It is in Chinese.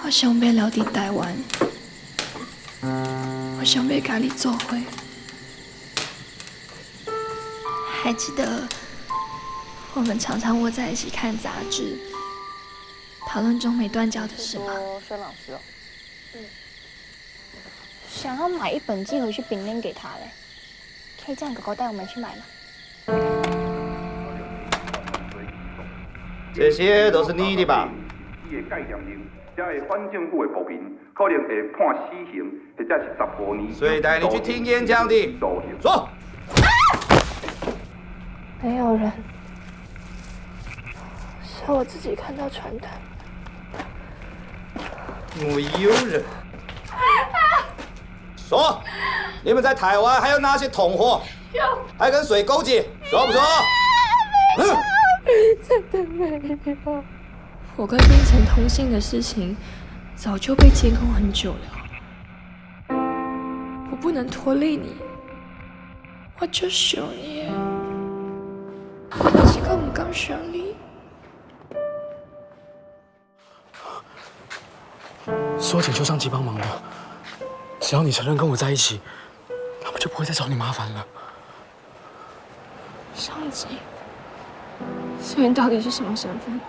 我想要留伫台湾，我想要甲你做伙。还记得我们常常窝在一起看杂志，讨论中美断交的事吗？孙老师哦，想要买一本寄回去饼干给他嘞，可以这样狗狗带我们去买吗？这些都是你的吧？所以带你去听演讲的，说。没有人，是我自己看到传单。我有人。说，你们在台湾还有哪些同伙？有。还跟谁勾结？说不说？真的没有。我跟冰城通信的事情早就被监控很久了，我不能拖累你，我就想你，我是个唔敢想你。是我请邱上级帮忙的，只要你承认跟我在一起，他们就不会再找你麻烦了。上级，所以你到底是什么身份？